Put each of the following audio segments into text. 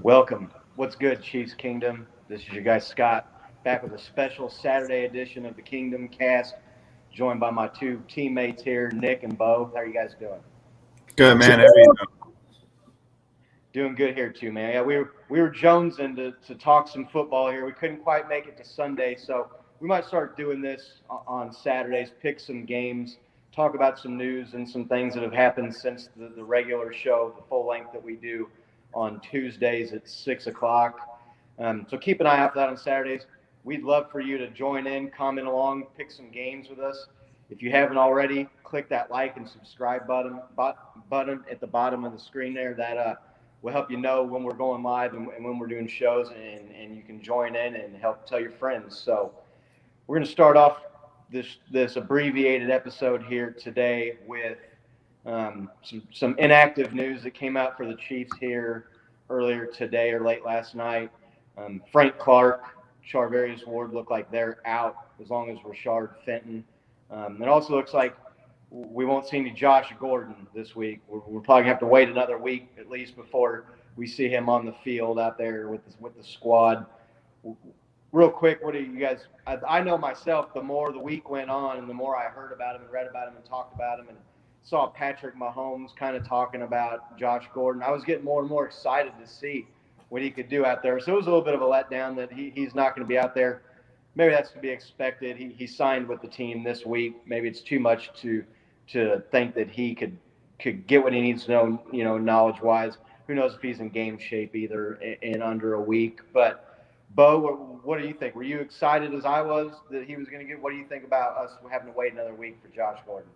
Welcome. What's good, Chiefs Kingdom? This is your guy Scott, back with a special Saturday edition of the Kingdom Cast, joined by my two teammates here, Nick and Bo. How are you guys doing? Good man. How are you Doing good here too, man. Yeah, we were jonesing to talk some football here. We couldn't quite make it to Sunday, so we might start doing this on Saturdays. Pick some games, talk about some news and some things that have happened since the regular show, the full length that we do on Tuesdays at 6 o'clock. So keep an eye out for that on Saturdays. We'd love for you to join in, comment along, pick some games with us. If you haven't already, click that like and subscribe button at the bottom of the screen there. That will help you know when we're going live and when we're doing shows, and you can join in and help tell your friends. So we're going to start off this abbreviated episode here today with some inactive news that came out for the Chiefs here earlier today or late last night. Frank Clark, Charvarius Ward look like they're out as long as Rashard Fenton. It also looks like we won't see any Josh Gordon this week. We're probably gonna have to wait another week at least before we see him on the field out there with the squad. Real quick, what do you guys? I know myself. The more the week went on, and the more I heard about him and read about him and talked about him, and saw Patrick Mahomes kind of talking about Josh Gordon, I was getting more and more excited to see what he could do out there. So it was a little bit of a letdown that he's not going to be out there. Maybe that's to be expected. He signed with the team this week. Maybe it's too much to think that he could get what he needs to know, knowledge wise. Who knows if he's in game shape either in under a week. But Bo, what do you think? Were you excited as I was that he was going to get? What do you think about us having to wait another week for Josh Gordon?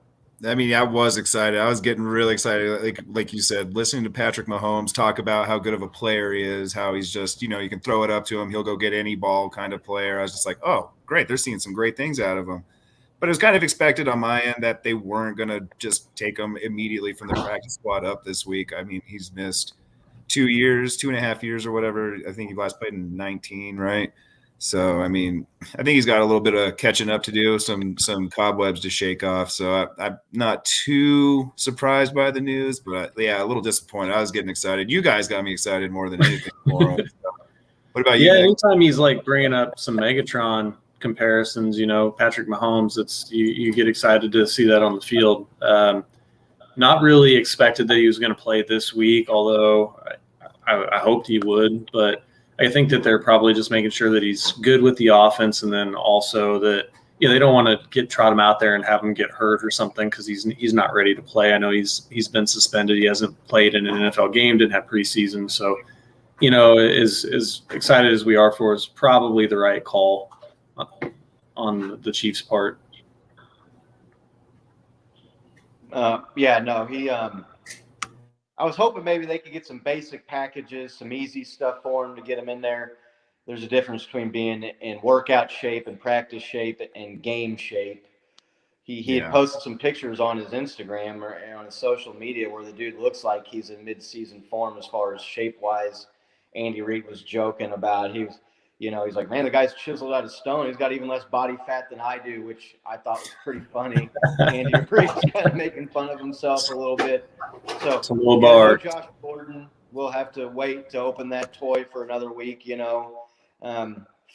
I mean, I was excited. I was getting really excited. Like you said, listening to Patrick Mahomes talk about how good of a player he is, how he's just, you can throw it up to him. He'll go get any ball kind of player. I was just like, oh, great. They're seeing some great things out of him. But it was kind of expected on my end that they weren't going to just take him immediately from the practice squad up this week. I mean, he's missed 2 years, 2.5 years or whatever. I think he last played in 19, right? So, I mean, I think he's got a little bit of catching up to do, some cobwebs to shake off. So I'm not too surprised by the news, but yeah, a little disappointed. I was getting excited. You guys got me excited more than anything for him. So, what about you, Yeah, Nick? anytime he's like bringing up some Megatron comparisons, Patrick Mahomes, you get excited to see that on the field. Not really expected that he was going to play this week, although I hoped he would, but I think that they're probably just making sure that he's good with the offense, and then also that they don't want to trot him out there and have him get hurt or something because he's not ready to play. I know he's been suspended. He hasn't played in an NFL game, didn't have preseason, so as excited as we are for is probably the right call on the Chiefs' part. Yeah, no, he. I was hoping maybe they could get some basic packages, some easy stuff for him to get him in there. There's a difference between being in workout shape and practice shape and game shape. He had posted some pictures on his Instagram or on his social media where the dude looks like he's in mid-season form as far as shape-wise. Andy Reid was joking about he's like, man, the guy's chiseled out of stone. He's got even less body fat than I do, which I thought was pretty funny. Andy Reid's kind of making fun of himself a little bit. So, it's a little bar. Josh Gordon, we'll have to wait to open that toy for another week,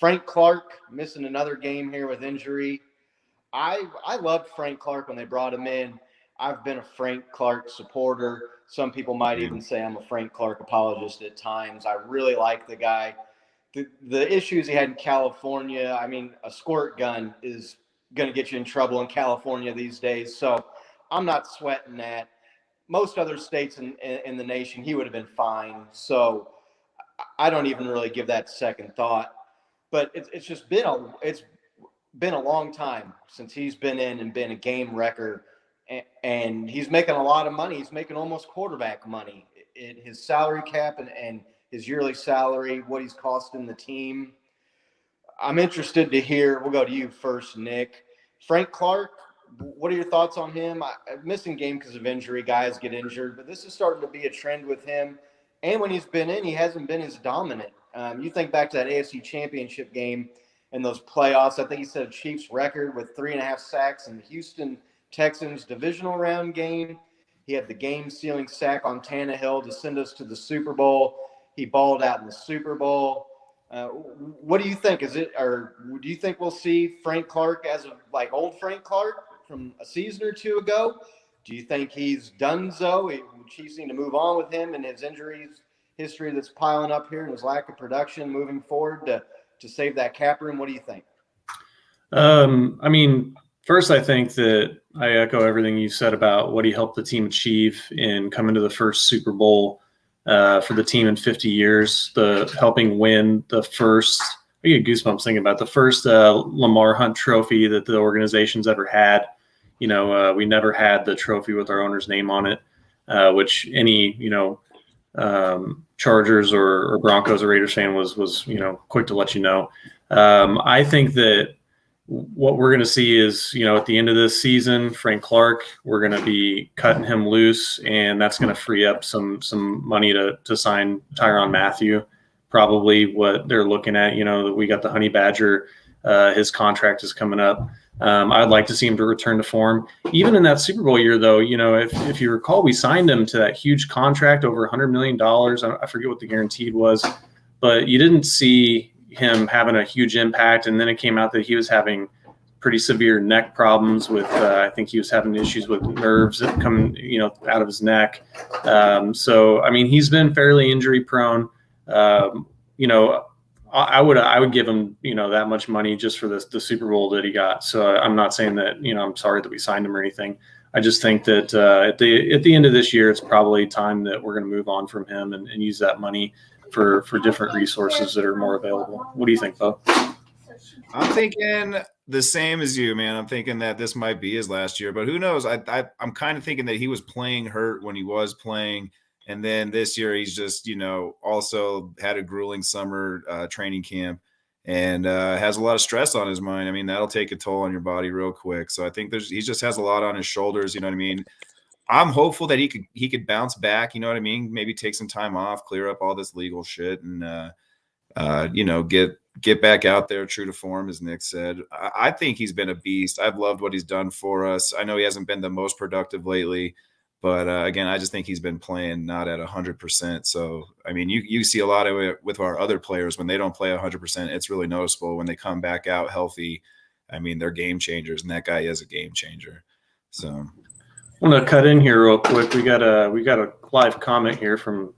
Frank Clark missing another game here with injury. I loved Frank Clark when they brought him in. I've been a Frank Clark supporter. Some people might even say I'm a Frank Clark apologist at times. I really like the guy. The issues he had in California, I mean, a squirt gun is going to get you in trouble in California these days. So I'm not sweating that. Most other states in the nation, he would have been fine. So I don't even really give that second thought. But it's just been a long time since he's been in and been a game wrecker, and he's making a lot of money. He's making almost quarterback money. His salary cap and his yearly salary, what he's costing the team. I'm interested to hear. We'll go to you first, Nick. Frank Clark, what are your thoughts on him? Missing game because of injury. Guys get injured, but this is starting to be a trend with him. And when he's been in, he hasn't been as dominant. You think back to that AFC Championship game and those playoffs. I think he set a Chiefs record with 3.5 sacks in the Houston Texans divisional round game. He had the game-sealing sack on Tannehill to send us to the Super Bowl. He balled out in the Super Bowl. What do you think? Or do you think we'll see Frank Clark as like old Frank Clark from a season or two ago? Do you think he's donezo? Would Chiefs need to move on with him and his injuries history that's piling up here and his lack of production moving forward to save that cap room? What do you think? I mean, first, I think that I echo everything you said about what he helped the team achieve in coming to the first Super Bowl for the team in 50 years, the helping win the first, I get goosebumps thinking about the first Lamar Hunt trophy that the organization's ever had. You know, we never had the trophy with our owner's name on it, which any, Chargers or Broncos or Raiders fan was quick to let you know. I think that what we're going to see is, at the end of this season, Frank Clark, we're going to be cutting him loose, and that's going to free up some money to sign Tyrann Mathieu. Probably what they're looking at, that we got the Honey Badger, his contract is coming up. I'd like to see him to return to form. Even in that Super Bowl year, though, if you recall, we signed him to that huge contract, over $100 million. I forget what the guaranteed was, but you didn't see him having a huge impact. And then it came out that he was having pretty severe neck problems with, I think he was having issues with nerves coming, out of his neck. So, I mean, he's been fairly injury prone. I would give him, that much money just for the Super Bowl that he got. So I'm not saying that, I'm sorry that we signed him or anything. I just think that at the end of this year, it's probably time that we're going to move on from him and use that money for different resources that are more available. What do you think, Bo? I'm thinking the same as you, man. I'm thinking that this might be his last year, but who knows? I'm kind of thinking that he was playing hurt when he was playing. And then this year he's just, also had a grueling summer training camp and has a lot of stress on his mind. I mean, that'll take a toll on your body real quick. So I think he just has a lot on his shoulders. You know what I mean? I'm hopeful that he could bounce back. You know what I mean? Maybe take some time off, clear up all this legal shit, and get back out there true to form, as Nick said. I think he's been a beast. I've loved what he's done for us. I know he hasn't been the most productive lately. But again, I just think he's been playing not at 100%. So, I mean, you see a lot of it with our other players. When they don't play 100%, it's really noticeable. When they come back out healthy, I mean, they're game changers, and that guy is a game changer. So, I'm going to cut in here real quick. We got a live comment here from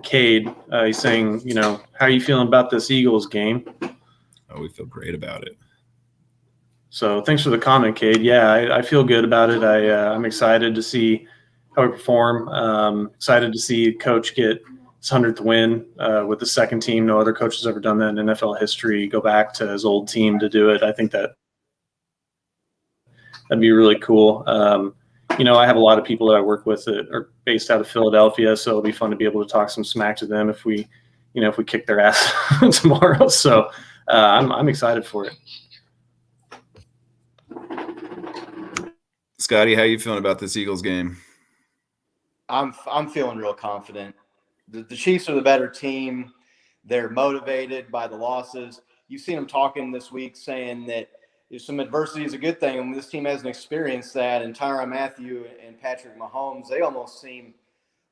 Cade. He's saying, how are you feeling about this Eagles game? Oh, we feel great about it. So, thanks for the comment, Cade. Yeah, I feel good about it. I'm excited to see how we perform. Excited to see Coach get his 100th win with the second team. No other coach has ever done that in NFL history. Go back to his old team to do it. I think that'd be really cool. I have a lot of people that I work with that are based out of Philadelphia, so it'll be fun to be able to talk some smack to them if we kick their ass tomorrow. So I'm excited for it. Scotty, how you feeling about this Eagles game? I'm feeling real confident. The Chiefs are the better team. They're motivated by the losses. You've seen them talking this week saying that if some adversity is a good thing, and this team hasn't experienced that. And Tyrann Mathieu and Patrick Mahomes, they almost seem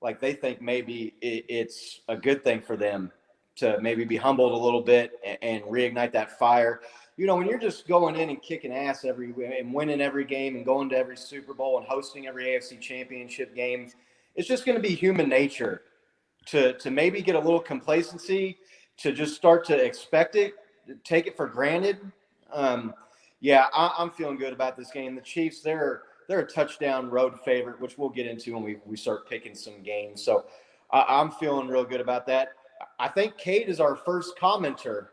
like they think maybe it's a good thing for them to maybe be humbled a little bit and reignite that fire. When you're just going in and kicking ass and winning every game and going to every Super Bowl and hosting every AFC Championship game, it's just going to be human nature to maybe get a little complacency, to just start to expect it, take it for granted. I'm feeling good about this game. The Chiefs, they're a touchdown road favorite, which we'll get into when we start picking some games. So I'm feeling real good about that. I think Kate is our first commenter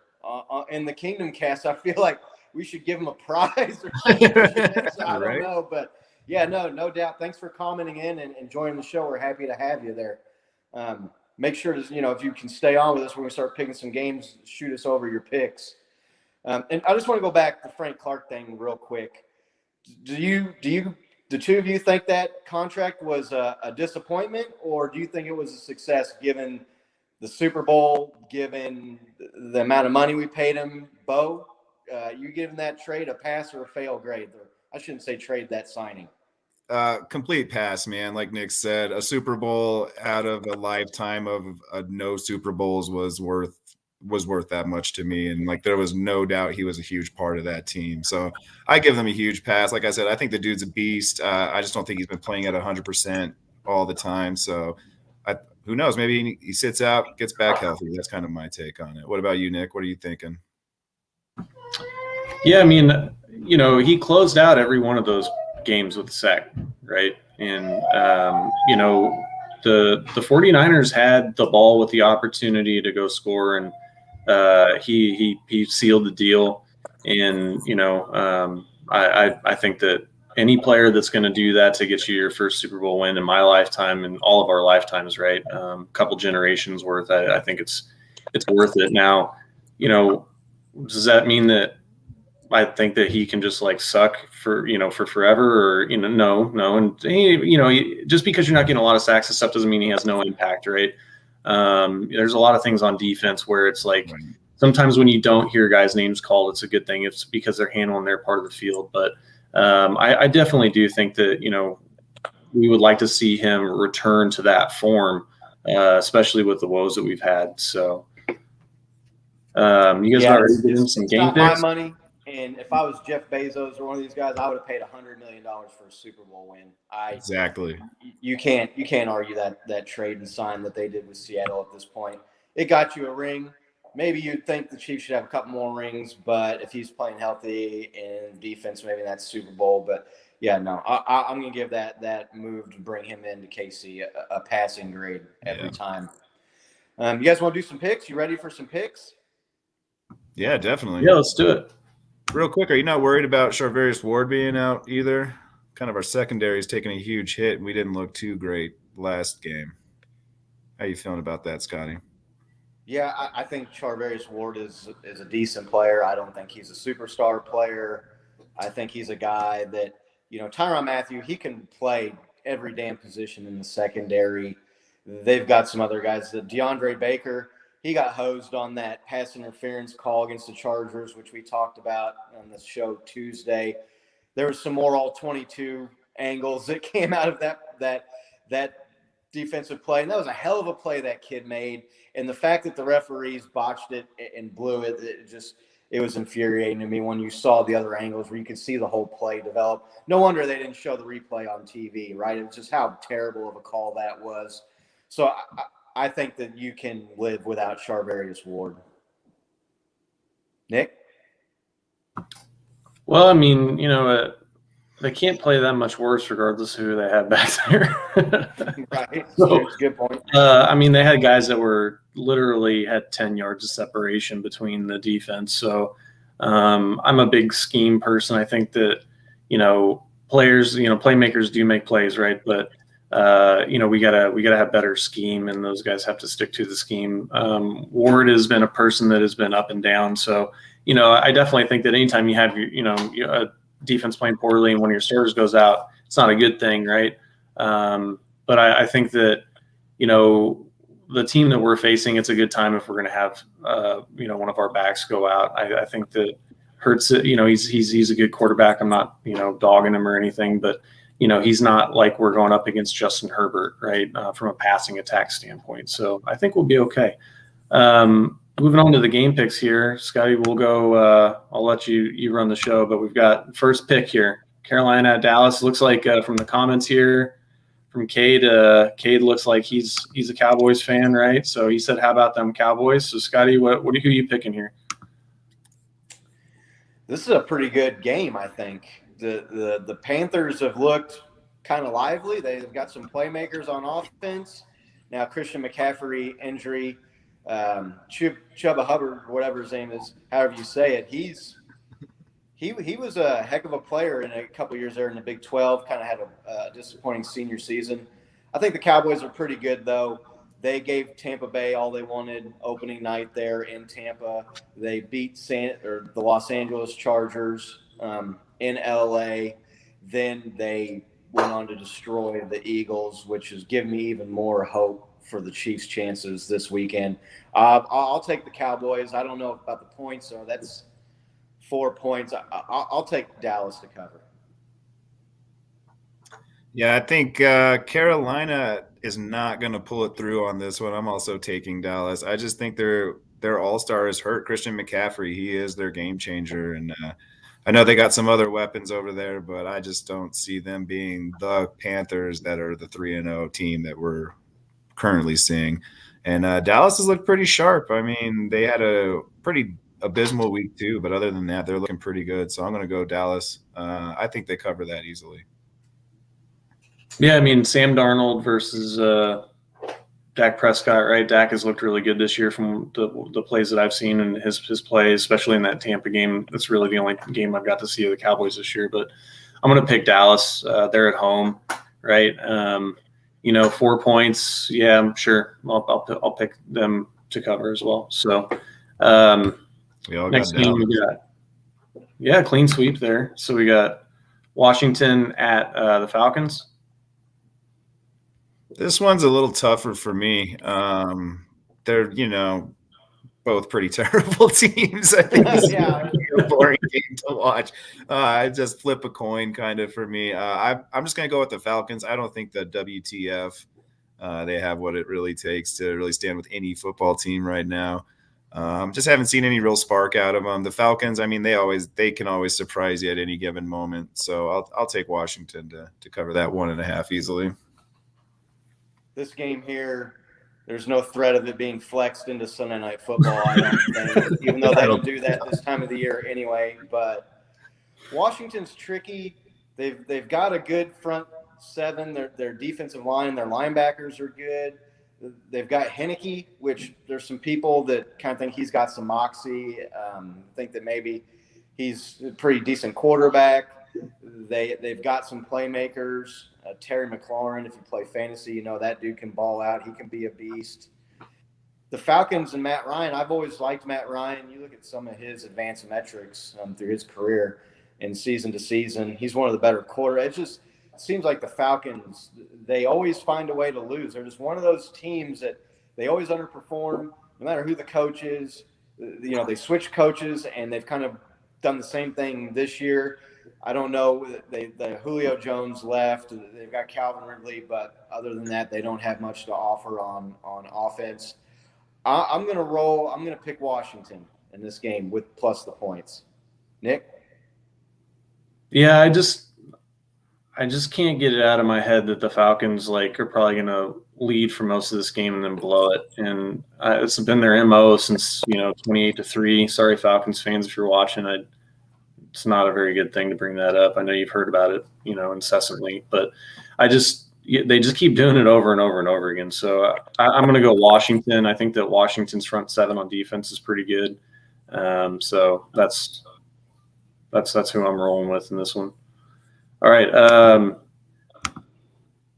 in the Kingdom Cast. I feel like we should give him a prize or something. I don't know, but yeah, no doubt. Thanks for commenting in and joining the show. We're happy to have you there. Make sure to, if you can stay on with us when we start picking some games, shoot us over your picks. And I just want to go back to the Frank Clark thing real quick. Do you, the two of you think that contract was a disappointment, or do you think it was a success given the Super Bowl, given the amount of money we paid him? Bo, you giving that trade a pass or a fail grade? I shouldn't say trade, that signing. Complete pass, man. Like Nick said, a Super Bowl out of a lifetime of no Super Bowls was worth that much to me. And like there was no doubt he was a huge part of that team. So I give them a huge pass. Like I said, I think the dude's a beast. I just don't think he's been playing at 100% all the time. So who knows? Maybe he sits out, gets back healthy. That's kind of my take on it. What about you, Nick? What are you thinking? Yeah, I mean, he closed out every one of those games with a sack, right? And, the 49ers had the ball with the opportunity to go score, and he sealed the deal. And, I think that any player that's going to do that to get you your first Super Bowl win in my lifetime and all of our lifetimes, right? Couple generations worth, I think it's worth it. Now, does that mean that I think that he can just like suck for forever, or no. And just because you're not getting a lot of sacks and stuff doesn't mean he has no impact, right? There's a lot of things on defense where it's like sometimes when you don't hear guys' names called, it's a good thing. It's because they're handling their part of the field. But I definitely do think that we would like to see him return to that form, especially with the woes that we've had. So you guys are already getting some game picks. My money. And if I was Jeff Bezos or one of these guys, I would have paid $100 million for a Super Bowl win. Exactly. You can't argue that trade and sign that they did with Seattle at this point. It got you a ring. Maybe you'd think the Chiefs should have a couple more rings, but if he's playing healthy and defense, maybe that's Super Bowl. But yeah, no, I'm going to give that move to bring him into KC a passing grade every time. You guys want to do some picks? You ready for some picks? Yeah, definitely. Yeah, let's do it. Real quick, are you not worried about Charvarius Ward being out either? Kind of our secondary is taking a huge hit, and we didn't look too great last game. How you feeling about that, Scotty? Yeah, I think Charvarius Ward is a decent player. I don't think he's a superstar player. I think he's a guy that, Tyrann Mathieu, he can play every damn position in the secondary. They've got some other guys. The Deandre Baker, he got hosed on that pass interference call against the Chargers, which we talked about on the show Tuesday. There was some more all-22 angles that came out of that defensive play, and that was a hell of a play that kid made. And the fact that the referees botched it and blew it, it was infuriating to me when you saw the other angles where you could see the whole play develop. No wonder they didn't show the replay on TV, right? It was just how terrible of a call that was. So I think that you can live without Charvarius Ward. Nick? Well, I mean, they can't play that much worse regardless of who they have back there. Right. So, that's a good point. I mean, they had guys that were literally had 10 yards of separation between the defense. So I'm a big scheme person. I think that, players, playmakers do make plays, right? But we gotta have better scheme, and those guys have to stick to the scheme. Ward has been a person that has been up and down. So, I definitely think that anytime you have a defense playing poorly and one of your starters goes out, it's not a good thing, right? But I think that, the team that we're facing, it's a good time if we're going to have, one of our backs go out. I think that Hurts, he's a good quarterback. I'm not, dogging him or anything, but, he's not like we're going up against Justin Herbert, right, from a passing attack standpoint. So I think we'll be okay. Moving on to the game picks here, Scotty, we'll go. I'll let you run the show, but we've got first pick here, Carolina at Dallas. Looks like from the comments here from Cade looks like he's a Cowboys fan, right? So he said, "How about them Cowboys?" So Scotty, who are you picking here? This is a pretty good game, I think. The Panthers have looked kind of lively. They've got some playmakers on offense. Now Christian McCaffrey injury. Chuba Hubbard, whatever his name is, however you say it, he was a heck of a player in a couple years there in the Big 12. Kind of had a disappointing senior season. I think the Cowboys are pretty good though. They gave Tampa Bay all they wanted opening night there in Tampa. They beat the Los Angeles Chargers in LA. Then they went on to destroy the Eagles, which has given me even more hope for the Chiefs' chances this weekend. I'll take the Cowboys. I don't know about the points, so that's 4 points. I'll take Dallas to cover. Yeah, I think Carolina is not going to pull it through on this one. I'm also taking Dallas. I just think their all-star is hurt. Christian McCaffrey, he is their game changer, and I know they got some other weapons over there, but I just don't see them being the Panthers that are the 3-0 team that we're currently seeing. And Dallas has looked pretty sharp. I mean, they had a pretty abysmal week too, but other than that, they're looking pretty good. So I'm going to go Dallas. I think they cover that easily. Yeah, I mean, Sam Darnold versus Dak Prescott, right? Dak has looked really good this year from the plays that I've seen and his plays, especially in that Tampa game. That's really the only game I've got to see of the Cowboys this year. But I'm going to pick Dallas. They're at home, right? 4 points. Yeah, I'm sure. I'll pick them to cover as well. So next game we got clean sweep there. So we got Washington at the Falcons. This one's a little tougher for me. They're, both pretty terrible teams. I think this is a boring game to watch. I just flip a coin kind of for me. I'm just going to go with the Falcons. I don't think the WTF they have what it really takes to really stand with any football team right now. Just haven't seen any real spark out of them. The Falcons, I mean, they can always surprise you at any given moment. So I'll take Washington to cover that 1.5 easily. This game here, there's no threat of it being flexed into Sunday Night Football, I don't think, even though they don't do that this time of the year anyway. But Washington's tricky. They've got a good front seven. Their defensive line, their linebackers are good. They've got Heineke, which there's some people that kind of think he's got some moxie, think that maybe he's a pretty decent quarterback. They've got some playmakers. Terry McLaurin, if you play fantasy, that dude can ball out. He can be a beast. The Falcons and Matt Ryan, I've always liked Matt Ryan. You look at some of his advanced metrics through his career and season to season. He's one of the better quarterbacks. It just seems like the Falcons, they always find a way to lose. They're just one of those teams that they always underperform, no matter who the coach is. They switch coaches, and they've kind of done the same thing this year. I don't know. The Julio Jones left. They've got Calvin Ridley, but other than that, they don't have much to offer on offense. I'm going to roll. I'm going to pick Washington in this game with plus the points. Nick? Yeah, I just can't get it out of my head that the Falcons are probably going to lead for most of this game and then blow it. And it's been their MO since 28-3. Sorry, Falcons fans, if you're watching. It's not a very good thing to bring that up. I know you've heard about it, incessantly, but they just keep doing it over and over and over again. So I'm going to go Washington. I think that Washington's front seven on defense is pretty good. So that's who I'm rolling with in this one. All right.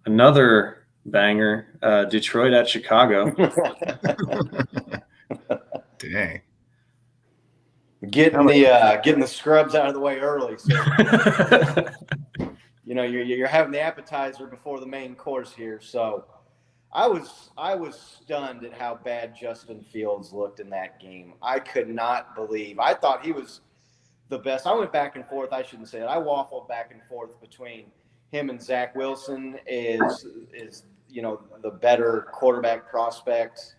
Another banger, Detroit at Chicago. Dang. Getting the scrubs out of the way early. So, you're having the appetizer before the main course here. So I was stunned at how bad Justin Fields looked in that game. I could not believe. I thought he was the best. I went back and forth. I shouldn't say it. I waffled back and forth between him and Zach Wilson is the better quarterback prospect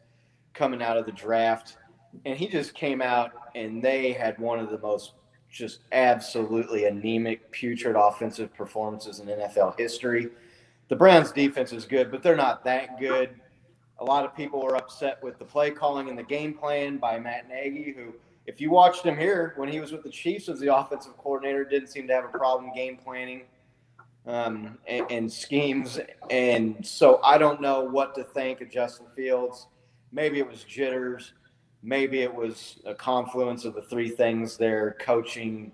coming out of the draft. And he just came out, and they had one of the most just absolutely anemic, putrid offensive performances in NFL history. The Browns' defense is good, but they're not that good. A lot of people were upset with the play calling and the game plan by Matt Nagy, who, if you watched him here when he was with the Chiefs as the offensive coordinator, didn't seem to have a problem game planning and schemes. And so I don't know what to think of Justin Fields. Maybe it was jitters. Maybe it was a confluence of the three things there: coaching,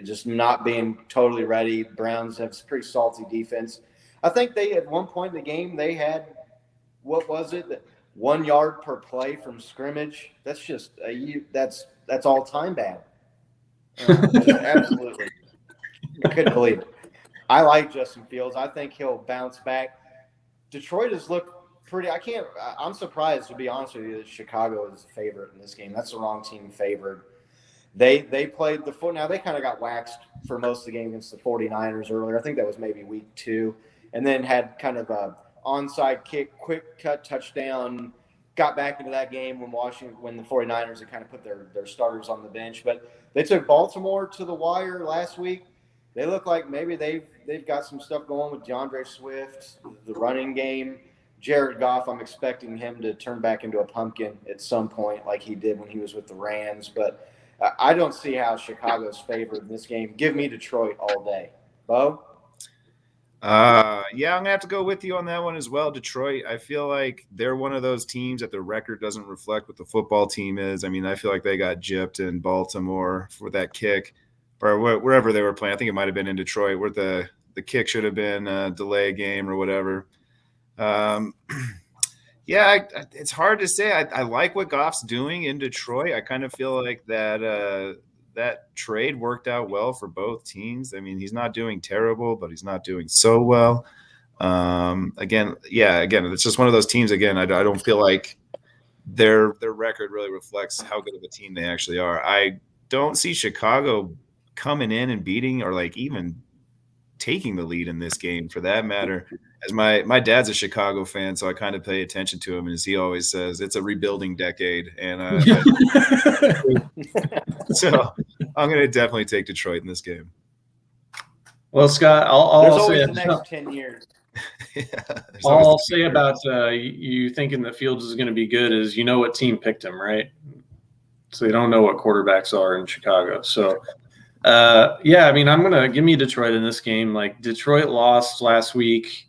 just not being totally ready. Browns have a pretty salty defense. I think they, at one point in the game, they had, what was it, 1 yard per play from scrimmage. That's just that's all time bad. Absolutely, I couldn't believe it. I like Justin Fields. I think he'll bounce back. Detroit has looked pretty. I'm surprised, to be honest with you, that Chicago is a favorite in this game. That's the wrong team favored. They played the foot. Now they kind of got waxed for most of the game against the 49ers earlier. I think that was maybe week 2. and then had kind of a onside kick, quick cut touchdown. Got back into that game when the 49ers had kind of put their starters on the bench. But they took Baltimore to the wire last week. They look like maybe they've got some stuff going with DeAndre Swift, the running game. Jared Goff, I'm expecting him to turn back into a pumpkin at some point like he did when he was with the Rams. But I don't see how Chicago's favored in this game. Give me Detroit all day. Bo? Yeah, I'm gonna have to go with you on that one as well. Detroit, I feel like they're one of those teams that their record doesn't reflect what the football team is. I mean, I feel like they got gypped in Baltimore for that kick, or wherever they were playing. I think it might have been in Detroit, where the kick should have been a delay game or whatever. Yeah, it's hard to say. I like what Goff's doing in Detroit. I kind of feel like that trade worked out well for both teams. I mean, he's not doing terrible, but he's not doing so well. Again, it's just one of those teams. Again, I don't feel like their record really reflects how good of a team they actually are. I don't see Chicago coming in and beating or like even taking the lead in this game for that matter. As my dad's a Chicago fan, so I kind of pay attention to him, and as he always says, it's a rebuilding decade. And so I'm going to definitely take Detroit in this game. Well, Scott, I'll say the next 10 years. All I'll say about you thinking the Fields is going to be good is you know what team picked him, right? So you don't know what quarterbacks are in Chicago. So, I mean, I'm going to give me Detroit in this game. Like, Detroit lost last week.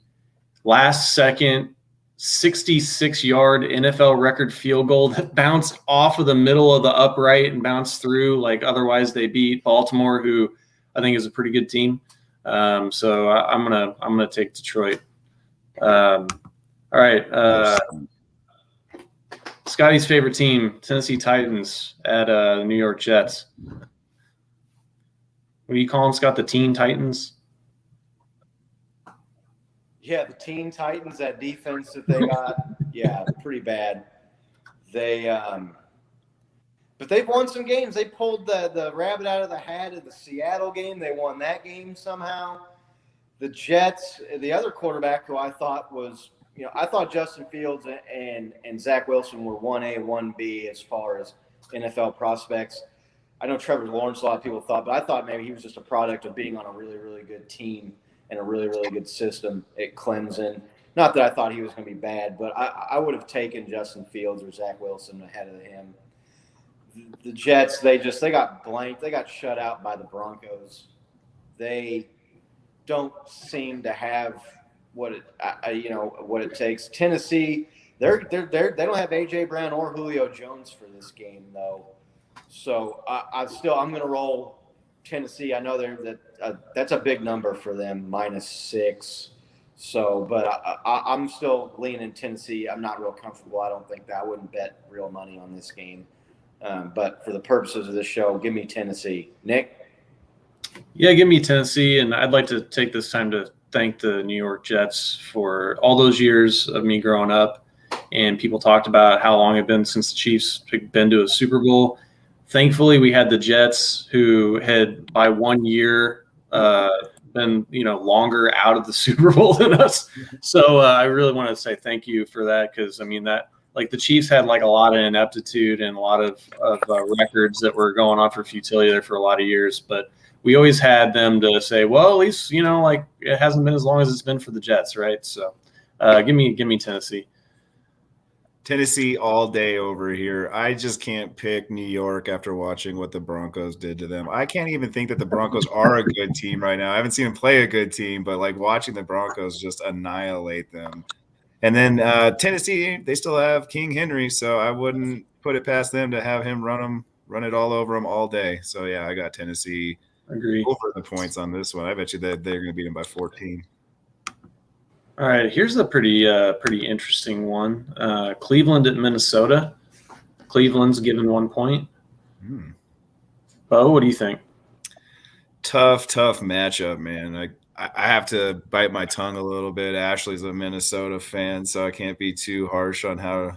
Last second, 66-yard NFL record field goal that bounced off of the middle of the upright and bounced through. Like, otherwise they beat Baltimore, who I think is a pretty good team. So I'm gonna take Detroit. All right. Scotty's favorite team, Tennessee Titans at the New York Jets. What do you call them, Scott? The Teen Titans? Yeah, the Teen Titans, that defense that they got, pretty bad. But they've won some games. They pulled the rabbit out of the hat of the Seattle game. They won that game somehow. The Jets, the other quarterback who I thought was, I thought Justin Fields and Zach Wilson were 1A, 1B as far as NFL prospects. I know Trevor Lawrence, a lot of people thought, but I thought maybe he was just a product of being on a really, really good team and a really, really good system at Clemson. Not that I thought he was going to be bad, but I would have taken Justin Fields or Zach Wilson ahead of him. The Jets, they got blanked. They got shut out by the Broncos. They don't seem to have what it takes. Tennessee, they don't have A.J. Brown or Julio Jones for this game though. So I'm going to roll Tennessee. I know that's a big number for them, -6. So, but I'm still leaning Tennessee. I'm not real comfortable. I don't think that I wouldn't bet real money on this game. But for the purposes of this show, give me Tennessee. Nick? Yeah, give me Tennessee. And I'd like to take this time to thank the New York Jets for all those years of me growing up. And people talked about how long it's been since the Chiefs had been to a Super Bowl. Thankfully, we had the Jets, who had by 1 year been longer out of the Super Bowl than us. So I really want to say thank you for that, because I mean that the Chiefs had a lot of ineptitude and a lot of records that were going on for futility there for a lot of years. But we always had them to say, well, at least it hasn't been as long as it's been for the Jets, right? So give me Tennessee. Tennessee all day over here. I just can't pick New York after watching what the Broncos did to them. I can't even think that the Broncos are a good team right now. I haven't seen them play a good team, but watching the Broncos just annihilate them. And then Tennessee, they still have King Henry, so I wouldn't put it past them to have him run it all over them all day. So yeah, I got Tennessee over the points on this one. I bet you that they're going to beat them by 14. All right, here's a pretty interesting one. Cleveland at Minnesota. Cleveland's given 1 point. Bo, what do you think? Tough matchup, man. I have to bite my tongue a little bit. Ashley's a Minnesota fan, so I can't be too harsh on how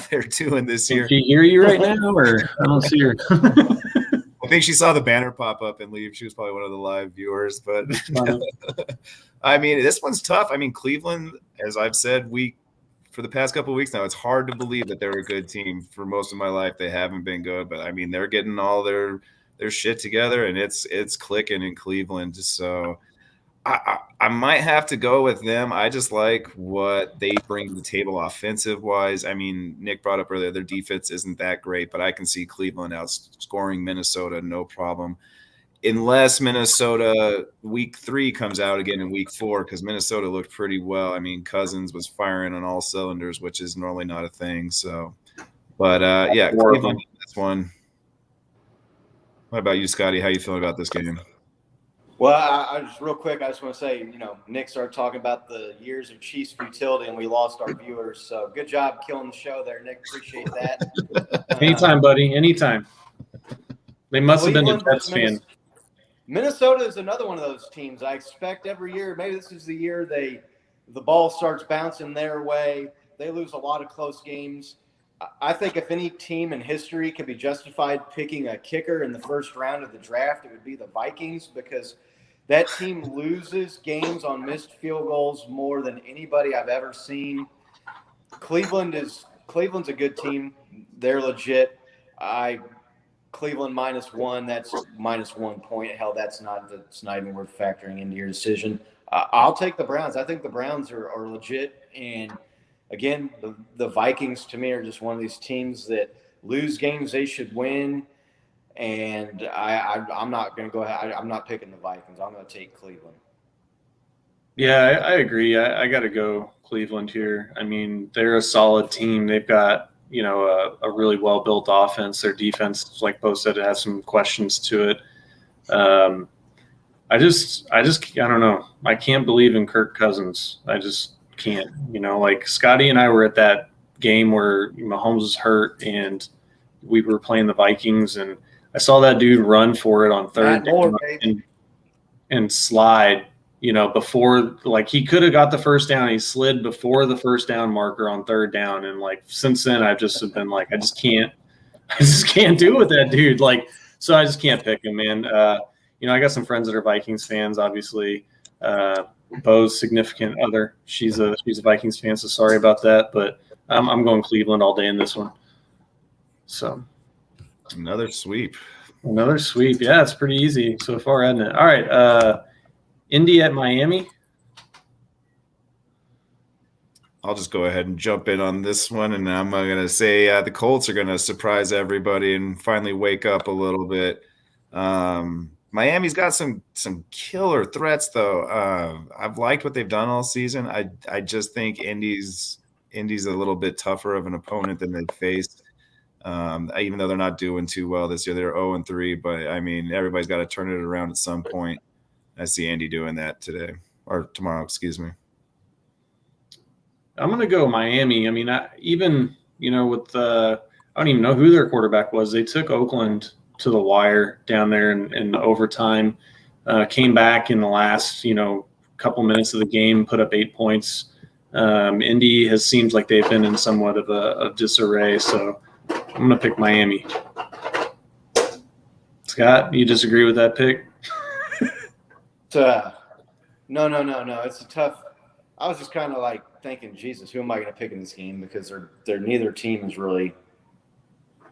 they're doing this year. Can she hear you right now, or I don't see her? Well, think she saw the banner pop up and leave. She was probably one of the live viewers. But I mean, this one's tough. I mean, Cleveland, as I've said, for the past couple of weeks now, it's hard to believe that they're a good team. For most of my life, they haven't been good. But I mean, they're getting all their shit together, and it's clicking in Cleveland. So I might have to go with them. I just like what they bring to the table offensive wise. I mean, Nick brought up earlier, their defense isn't that great, but I can see Cleveland outscoring Minnesota no problem. Unless Minnesota week 3 comes out again in week 4, because Minnesota looked pretty well. I mean, Cousins was firing on all cylinders, which is normally not a thing. So, but yeah, Cleveland in this one. What about you, Scotty? How you feeling about this game? Well, I just real quick, I just want to say, Nick started talking about the years of Chiefs futility, and we lost our viewers. So good job killing the show there, Nick. Appreciate that. Anytime, buddy. Anytime. They must have been a Jets fan. Minnesota is another one of those teams. I expect every year, maybe this is the year the ball starts bouncing their way. They lose a lot of close games. I think if any team in history could be justified picking a kicker in the first round of the draft, it would be the Vikings, because that team loses games on missed field goals more than anybody I've ever seen. Cleveland's a good team. They're legit. Cleveland -1, that's -1 point. Hell, that's not even worth factoring into your decision. I'll take the Browns. I think the Browns are legit. And again, the Vikings to me are just one of these teams that lose games they should win. And I'm not going to go ahead. I'm not picking the Vikings. I'm going to take Cleveland. Yeah, I agree. I got to go Cleveland here. I mean, they're a solid team. They've got, a really well-built offense. Their defense, like Bo said, it has some questions to it. I don't know. I can't believe in Kirk Cousins. I just can't. Like Scotty and I were at that game where Mahomes was hurt and we were playing the Vikings, and I saw that dude run for it on third down and slide, before, like, he could have got the first down. He slid before the first down marker on third down. And like, since then I've just been like, I just can't do it with that dude. Like, so I just can't pick him, man. I got some friends that are Vikings fans, obviously. Bo's significant other, she's a Vikings fan, so sorry about that, but I'm going Cleveland all day in this one. So another sweep. Yeah, it's pretty easy so far, isn't it? All right, Indy at Miami. I'll just go ahead and jump in on this one, and I'm going to say the Colts are going to surprise everybody and finally wake up a little bit. Miami's got some killer threats, though. I've liked what they've done all season. I just think Indy's a little bit tougher of an opponent than they've faced. Even though they're not doing too well this year, they're 0-3. But I mean, everybody's got to turn it around at some point. I see Andy doing that today or tomorrow. Excuse me. I'm going to go Miami. I mean, with I don't even know who their quarterback was. They took Oakland to the wire down there in overtime, came back in the last, couple minutes of the game, put up 8 points. Indy seems like they've been in somewhat of a disarray, so I'm going to pick Miami. Scott, you disagree with that pick? No. It's a tough. I was just kind of like thinking, Jesus, who am I going to pick in this game? Because they're neither team is really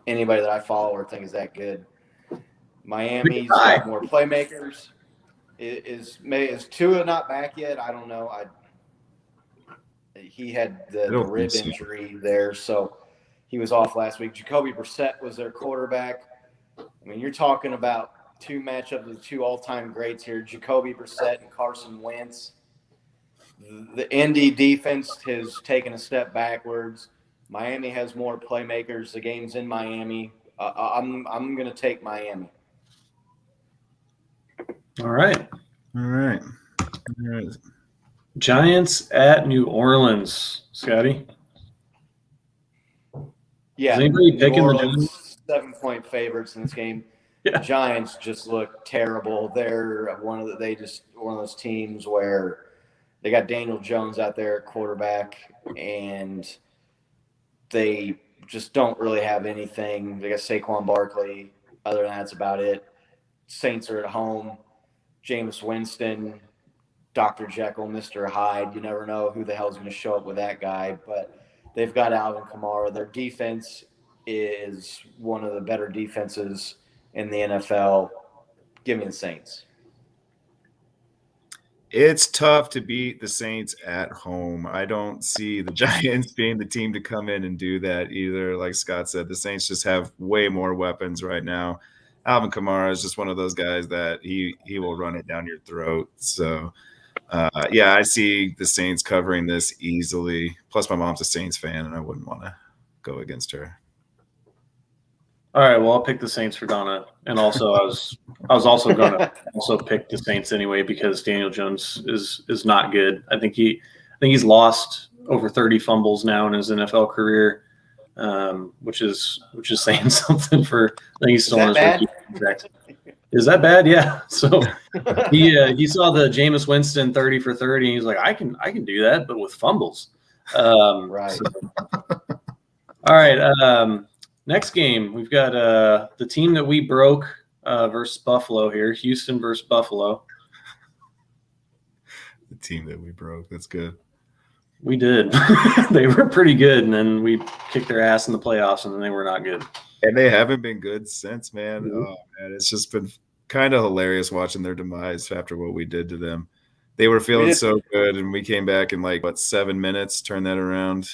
anybody that I follow or think is that good. Miami's got more playmakers. Is Tua not back yet? I don't know. He had the rib injury there, so he was off last week. Jacoby Brissett was their quarterback. I mean, you're talking about two matchups of the two all-time greats here, Jacoby Brissett and Carson Wentz. The Indy defense has taken a step backwards. Miami has more playmakers. The game's in Miami. I'm going to take Miami. All right. Giants at New Orleans. Scotty? Yeah. Is anybody picking the Giants? 7-point favorites in this game. Yeah. Giants just look terrible. They're one of those teams where they got Daniel Jones out there at quarterback, and they just don't really have anything. They got Saquon Barkley. Other than that, that's about it. Saints are at home. Jameis Winston, Dr. Jekyll, Mr. Hyde. You never know who the hell's going to show up with that guy. But they've got Alvin Kamara. Their defense is one of the better defenses in the NFL. Give me the Saints. It's tough to beat the Saints at home. I don't see the Giants being the team to come in and do that either. Like Scott said, the Saints just have way more weapons right now. Alvin Kamara is just one of those guys that he will run it down your throat. So, yeah, I see the Saints covering this easily. Plus, my mom's a Saints fan, and I wouldn't want to go against her. All right, well, I'll pick the Saints for Donna, and also I was also going to also pick the Saints anyway because Daniel Jones is not good. I think he's lost over 30 fumbles now in his NFL career, which is saying something for. I think he's still on his rookie contract. Is that bad? Yeah. So he saw the Jameis Winston 30 for 30, and he's like, I can do that, but with fumbles. Right. So. All right. Next game, we've got the team that we broke versus Buffalo here, Houston versus Buffalo. The team that we broke. That's good. We did. They were pretty good, and then we kicked their ass in the playoffs, and then they were not good. And they haven't been good since, man. Mm-hmm. Oh, man, it's just been kind of hilarious watching their demise after what we did to them. They were feeling so good, and we came back in 7 minutes, turned that around.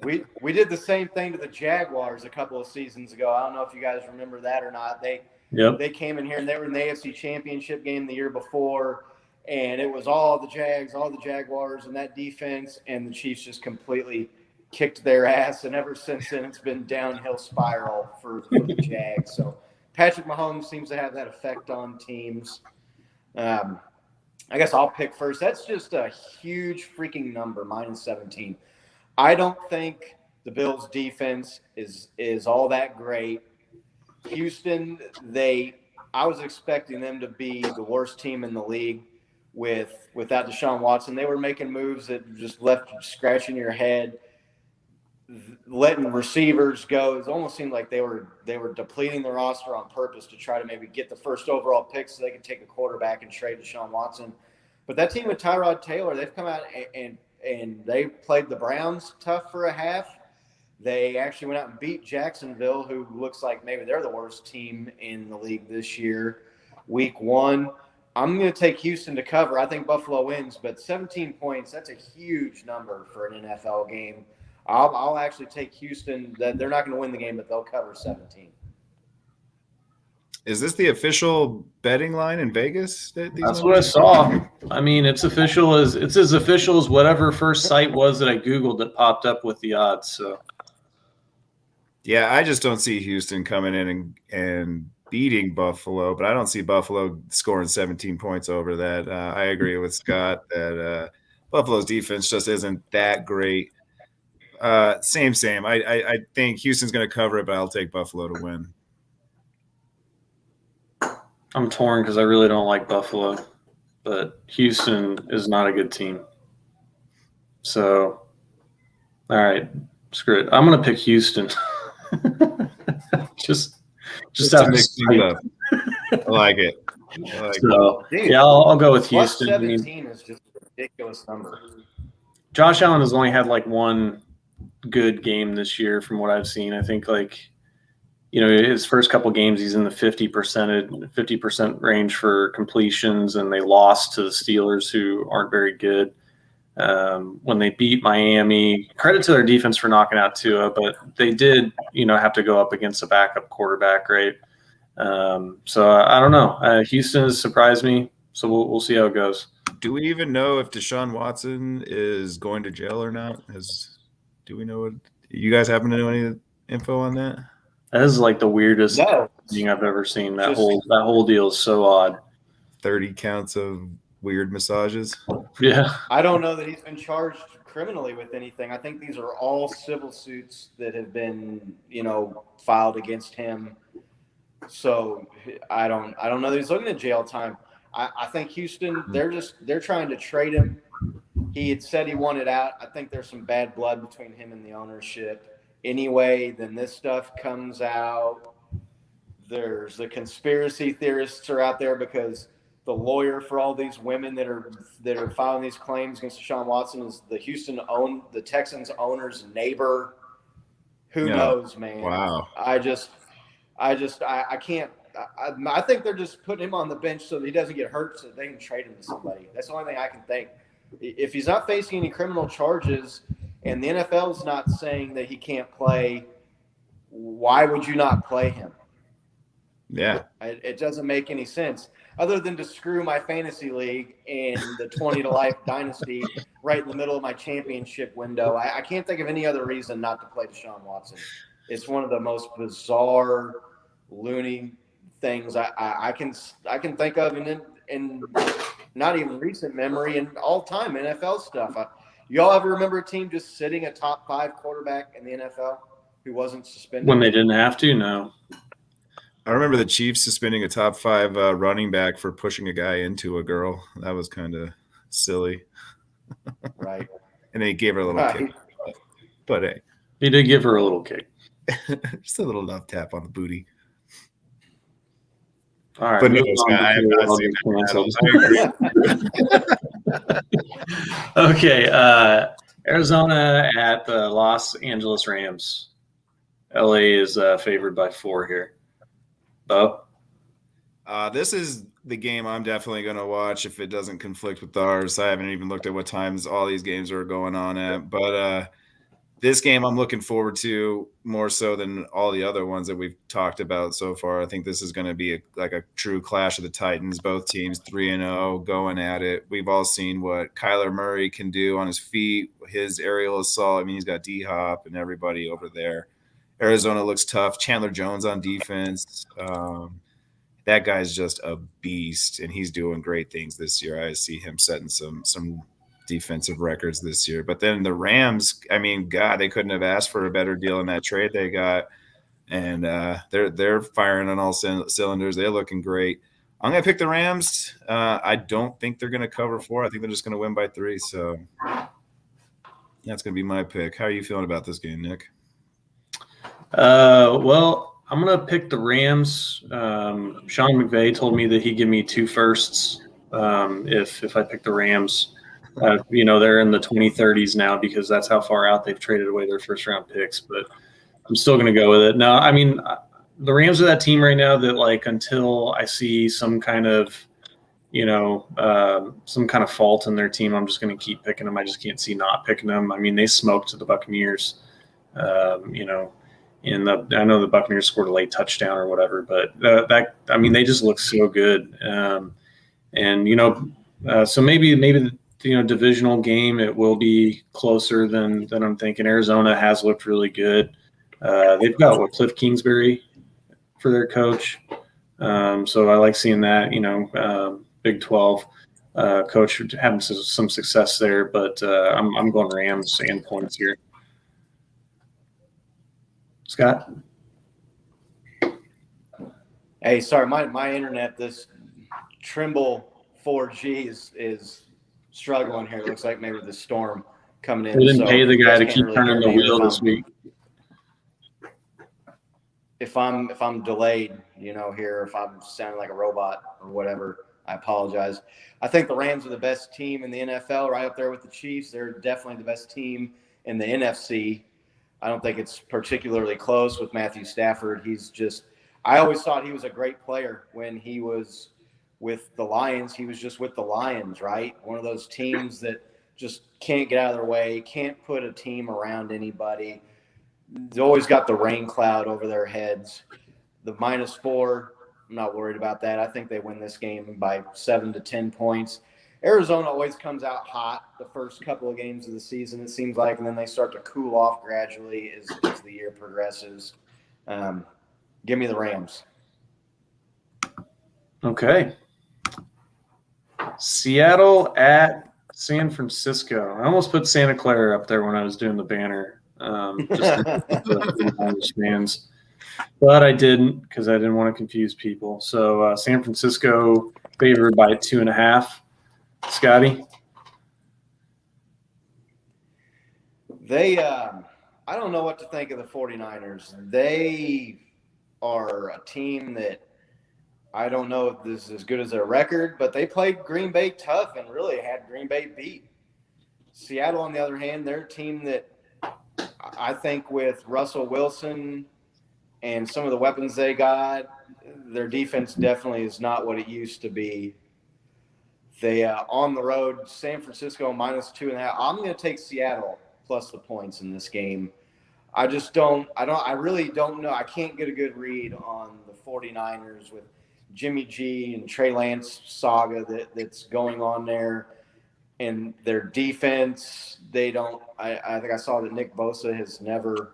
We did the same thing to the Jaguars a couple of seasons ago. I don't know if you guys remember that or not. They came in here and they were in the AFC Championship game the year before, and it was all the Jaguars and that defense, and the Chiefs just completely kicked their ass. And ever since then, it's been downhill spiral for the Jags. So Patrick Mahomes seems to have that effect on teams. I guess I'll pick first. That's just a huge freaking number, -17. I don't think the Bills' defense is all that great. Houston, I was expecting them to be the worst team in the league without Deshaun Watson. They were making moves that just left you scratching your head, letting receivers go. It almost seemed like they were depleting the roster on purpose to try to maybe get the first overall pick so they could take a quarterback and trade Deshaun Watson. But that team with Tyrod Taylor, they've come out and they played the Browns tough for a half. They actually went out and beat Jacksonville, who looks like maybe they're the worst team in the league this year. Week 1, I'm going to take Houston to cover. I think Buffalo wins, but 17 points, that's a huge number for an NFL game. I'll actually take Houston. They're not going to win the game, but they'll cover 17. Is this the official betting line in Vegas? That's what I saw. I mean, it's as official as whatever first site was that I Googled that popped up with the odds. So, yeah, I just don't see Houston coming in and beating Buffalo, but I don't see Buffalo scoring 17 points over that. I agree with Scott that Buffalo's defense just isn't that great. Same. I think Houston's going to cover it, but I'll take Buffalo to win. I'm torn because I really don't like Buffalo, but Houston is not a good team. So, all right, screw it. I'm going to pick Houston. just to mix things up. I like it. Yeah, I'll go with Houston. 17 is just a ridiculous number. Josh Allen has only had one good game this year from what I've seen. I think his first couple games, he's in the 50% range for completions, and they lost to the Steelers, who aren't very good. When they beat Miami, credit to their defense for knocking out Tua, but they did, have to go up against a backup quarterback, right? So I don't know. Houston has surprised me, so we'll see how it goes. Do we even know if Deshaun Watson is going to jail or not? Do we know? You guys happen to know any info on that? That is the weirdest thing I've ever seen. That whole deal is so odd. 30 counts of weird massages. Yeah. I don't know that he's been charged criminally with anything. I think these are all civil suits that have been, filed against him. So I don't know that he's looking at jail time. I think Houston, they're trying to trade him. He had said he wanted out. I think there's some bad blood between him and the ownership. Anyway, then this stuff comes out, there's the conspiracy theorists are out there because the lawyer for all these women that are filing these claims against Deshaun Watson is the Texans owner's neighbor. Who knows, man? Wow. I can't. I think they're just putting him on the bench so that he doesn't get hurt, so they can trade him to somebody. That's the only thing I can think. If he's not facing any criminal charges, and the NFL is not saying that he can't play, why would you not play him? Yeah. It doesn't make any sense other than to screw my fantasy league in the 20 to life dynasty right in the middle of my championship window. I can't think of any other reason not to play Deshaun Watson. It's one of the most bizarre, loony things I can think of in not even recent memory and all time NFL stuff. Y'all ever remember a team just sitting a top 5 quarterback in the NFL who wasn't suspended? When they didn't have to? No. I remember the Chiefs suspending a top 5 running back for pushing a guy into a girl. That was kind of silly. Right. And they gave her a little kick. But hey. He did give her a little kick. Just a little love tap on the booty. All right. But no, I have not seen that. Okay. Arizona at the Los Angeles Rams. LA is favored by 4 here. Bo? This is the game I'm definitely going to watch if it doesn't conflict with ours. I haven't even looked at what times all these games are going on at. But this game I'm looking forward to more so than all the other ones that we've talked about so far. I think this is going to be like a true clash of the Titans. Both teams 3-0 going at it. We've all seen what Kyler Murray can do on his feet, his aerial assault. I mean, he's got D-Hop and everybody over there. Arizona looks tough. Chandler Jones on defense. That guy's just a beast, and he's doing great things this year. I see him setting some defensive records this year. But then the Rams, I mean, God, they couldn't have asked for a better deal in that trade they got. And they're firing on all cylinders. They're looking great. I'm going to pick the Rams. I don't think they're going to cover 4. I think they're just going to win by 3. So that's going to be my pick. How are you feeling about this game, Nick? Well, I'm going to pick the Rams. Sean McVay told me that he'd give me 2 firsts if I pick the Rams. They're in the 2030s now because that's how far out they've traded away their first-round picks. But I'm still going to go with it. No, I mean, the Rams are that team right now that, like, until I see some kind of, some kind of fault in their team, I'm just going to keep picking them. I just can't see not picking them. I mean, they smoked the Buccaneers, I know the Buccaneers scored a late touchdown or whatever, but they just look so good. So maybe the divisional game, it will be closer than I'm thinking. Arizona has looked really good. They've got Cliff Kingsbury for their coach. So I like seeing that, Big 12 coach having some success there, but I'm going Rams and points here. Scott? Hey, sorry, my internet, this Trimble 4G is struggling here. It looks like maybe the storm coming in. We didn't pay the guy to keep turning the wheel this week. If I'm delayed, here, if I'm sounding like a robot or whatever, I apologize. I think the Rams are the best team in the NFL, right up there with the Chiefs. They're definitely the best team in the NFC. I don't think it's particularly close with Matthew Stafford. I always thought he was a great player when he was with the Lions. He was just with the Lions, right? One of those teams that just can't get out of their way, can't put a team around anybody. They always got the rain cloud over their heads. The -4, I'm not worried about that. I think they win this game by 7 to 10 points. Arizona always comes out hot the first couple of games of the season, it seems like, and then they start to cool off gradually as the year progresses. Give me the Rams. Okay. Seattle at San Francisco. I almost put Santa Clara up there when I was doing the banner. Just the fans. But I didn't because I didn't want to confuse people. So San Francisco favored by 2.5. Scotty? I don't know what to think of the 49ers. They are a team that I don't know if this is as good as their record, but they played Green Bay tough and really had Green Bay beat. Seattle, on the other hand, they're a team that I think with Russell Wilson and some of the weapons they got, their defense definitely is not what it used to be. They on the road, San Francisco -2.5. I'm going to take Seattle plus the points in this game. I really don't know. I can't get a good read on the 49ers with Jimmy G and Trey Lance saga that's going on there. And their defense, I think I saw that Nick Bosa has never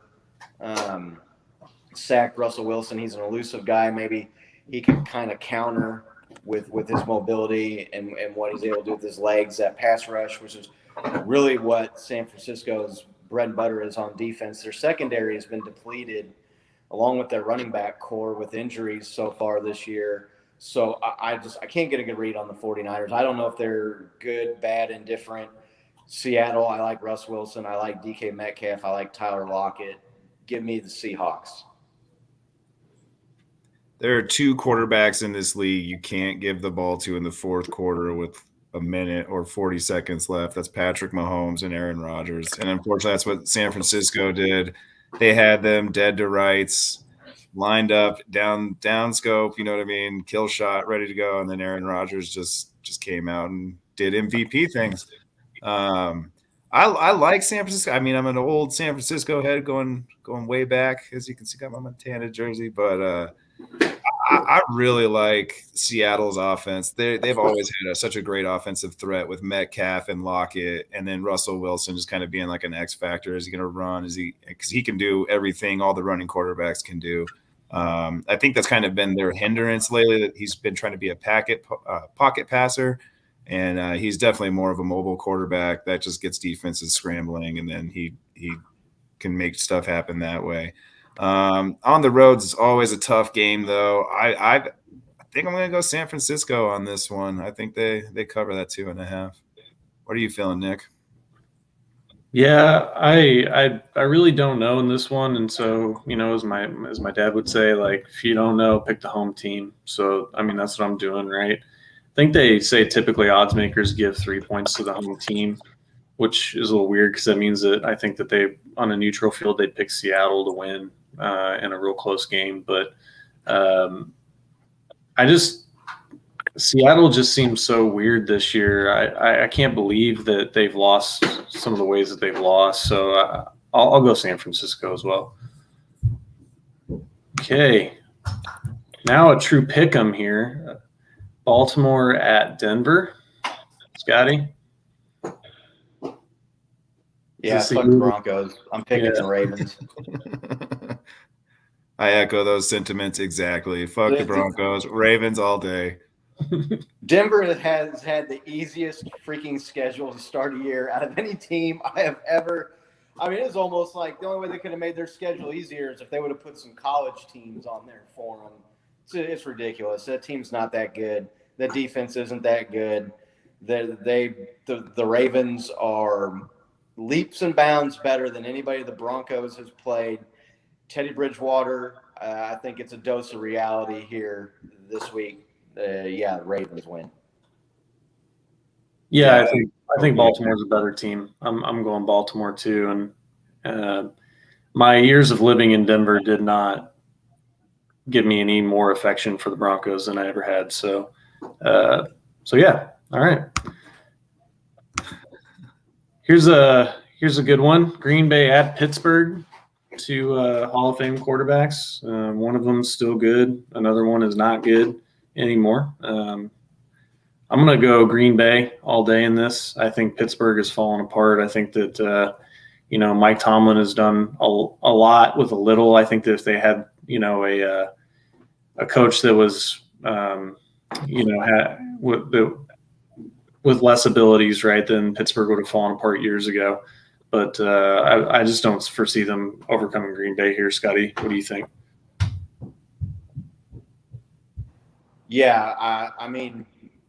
sacked Russell Wilson. He's an elusive guy. Maybe he can kind of counter with his mobility and what he's able to do with his legs, that pass rush, which is really what San Francisco's bread and butter is on defense. Their secondary has been depleted along with their running back core with injuries so far this year. So I can't get a good read on the 49ers. I don't know if they're good, bad, indifferent. Seattle, I like Russ Wilson. I like DK Metcalf. I like Tyler Lockett. Give me the Seahawks. There are two quarterbacks in this league you can't give the ball to in the fourth quarter with a minute or 40 seconds left. That's Patrick Mahomes and Aaron Rodgers. And unfortunately, that's what San Francisco did. They had them dead to rights, lined up, down scope, you know what I mean, kill shot, ready to go. And then Aaron Rodgers just came out and did MVP things. I like San Francisco. I mean, I'm an old San Francisco head going way back. As you can see, got my Montana jersey. But I really like Seattle's offense. They've always had such a great offensive threat with Metcalf and Lockett, and then Russell Wilson just kind of being like an X factor. Is he going to run? Because he can do everything all the running quarterbacks can do. I think that's kind of been their hindrance lately, that he's been trying to be a pocket passer, and he's definitely more of a mobile quarterback that just gets defenses scrambling, and then he can make stuff happen that way. On the roads is always a tough game, though. I think I'm going to go San Francisco on this one. I think they cover that 2.5. What are you feeling, Nick? Yeah, I really don't know in this one, and so as my dad would say, like, if you don't know, pick the home team. So I mean, that's what I'm doing, right? I think they say typically odds makers give 3 points to the home team, which is a little weird because that means that I think that they, on a neutral field, they'd pick Seattle to win in a real close game. But Seattle just seems so weird this year. I can't believe that they've lost some of the ways that they've lost. So I'll go San Francisco as well. Okay. Now a true pick 'em here. Baltimore at Denver. Scotty? Yeah, fuck the Broncos. I'm picking the Ravens. I echo those sentiments exactly. Fuck the Broncos. Ravens all day. Denver has had the easiest freaking schedule to start a year out of any team I have ever. I mean, it's almost like the only way they could have made their schedule easier is if they would have put some college teams on there for them. It's ridiculous. That team's not that good. The defense isn't that good. The Ravens are leaps and bounds better than anybody the Broncos has played. Teddy Bridgewater, I think it's a dose of reality here this week. The Ravens win. Yeah, I think Baltimore's a better team. I'm going Baltimore too, and my years of living in Denver did not give me any more affection for the Broncos than I ever had. So yeah, all right. Here's a good one. Green Bay at Pittsburgh. Two Hall of Fame quarterbacks. One of them's still good. Another one is not good anymore. I'm going to go Green Bay all day in this. I think Pittsburgh has fallen apart. I think that, Mike Tomlin has done a lot with a little. I think that if they had, a coach that was, with less abilities, right, then Pittsburgh would have fallen apart years ago. But I just don't foresee them overcoming Green Bay here. Scotty, what do you think? Yeah, I mean,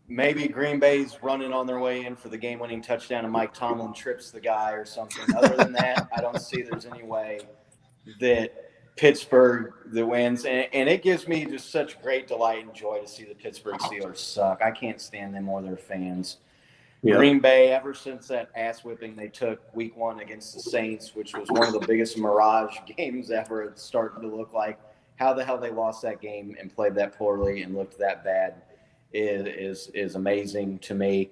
maybe Green Bay's running on their way in for the game-winning touchdown and Mike Tomlin trips the guy or something. Other than that, I don't see there's any way that Pittsburgh that wins, and it gives me just such great delight and joy to see the Pittsburgh Steelers suck. I can't stand them or their fans. Yep. Green Bay, ever since that ass whipping they took week 1 against the Saints, which was one of the biggest mirage games ever, it's starting to look like how the hell they lost that game and played that poorly and looked that bad is amazing to me.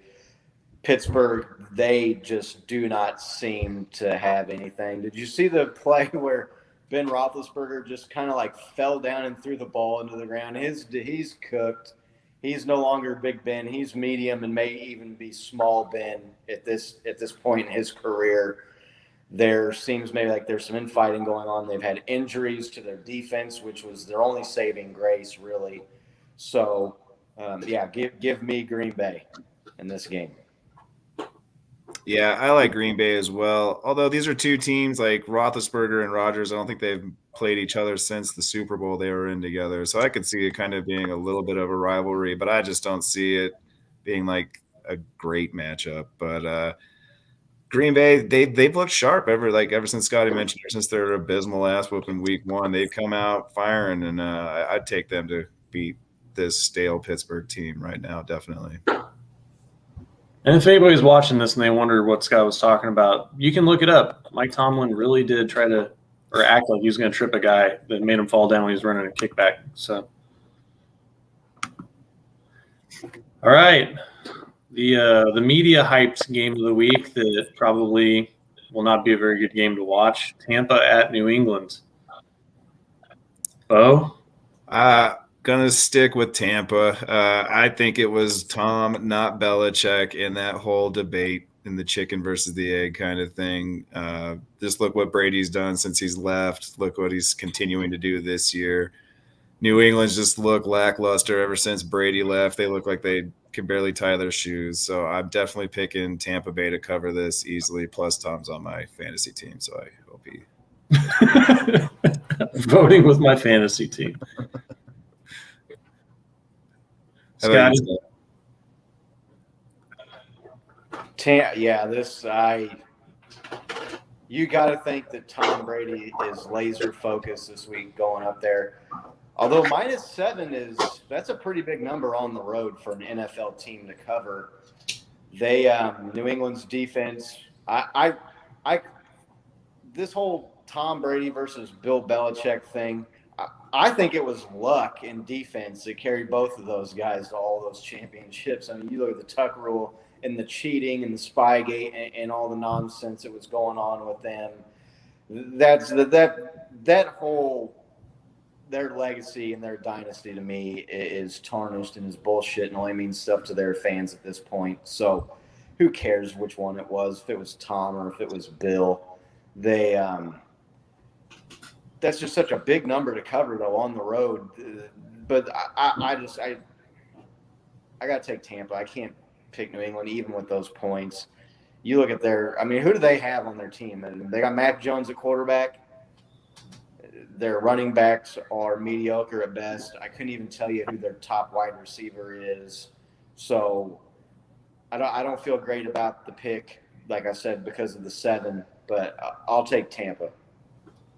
Pittsburgh, they just do not seem to have anything. Did you see the play where Ben Roethlisberger just kind of like fell down and threw the ball into the ground? He's cooked. He's no longer Big Ben. He's medium and may even be small Ben at this point in his career. There seems maybe like there's some infighting going on. They've had injuries to their defense, which was their only saving grace, really. So, give me Green Bay in this game. Yeah, I like Green Bay as well. Although these are two teams like Roethlisberger and Rodgers, I don't think they've played each other since the Super Bowl they were in together. So I could see it kind of being a little bit of a rivalry, but I just don't see it being like a great matchup. But Green Bay, they've looked sharp ever since Scotty mentioned it, since their abysmal ass whooping week 1. They've come out firing, and I'd take them to beat this stale Pittsburgh team right now, definitely. And if anybody's watching this and they wonder what Scott was talking about, you can look it up. Mike Tomlin really did try to – or act like he was going to trip a guy that made him fall down when he was running a kickback. So, all right. The media hyped game of the week that probably will not be a very good game to watch. Tampa at New England. Bo? Gonna stick with Tampa. I think it was Tom, not Belichick, in that whole debate in the chicken versus the egg kind of thing. Just look what Brady's done since he's left. Look what he's continuing to do this year. New England's just look lackluster ever since Brady left. They look like they can barely tie their shoes. So I'm definitely picking Tampa Bay to cover this easily. Plus Tom's on my fantasy team, so I hope he voting with my fantasy team. Scotty? You got to think that Tom Brady is laser focused this week going up there. Although -7 that's a pretty big number on the road for an NFL team to cover. They New England's defense. This whole Tom Brady versus Bill Belichick thing. I think it was luck in defense that carried both of those guys to all those championships. I mean, you look at the Tuck rule and the cheating and the Spygate and all the nonsense that was going on with them. That whole their legacy and their dynasty to me is tarnished and is bullshit and only means stuff to their fans at this point. So who cares which one it was, if it was Tom or if it was Bill. That's just such a big number to cover, though, on the road. But I got to take Tampa. I can't pick New England, even with those points. You look at who do they have on their team? And they got Mac Jones at quarterback. Their running backs are mediocre at best. I couldn't even tell you who their top wide receiver is. So I don't feel great about the pick, like I said, because of the 7. But I'll take Tampa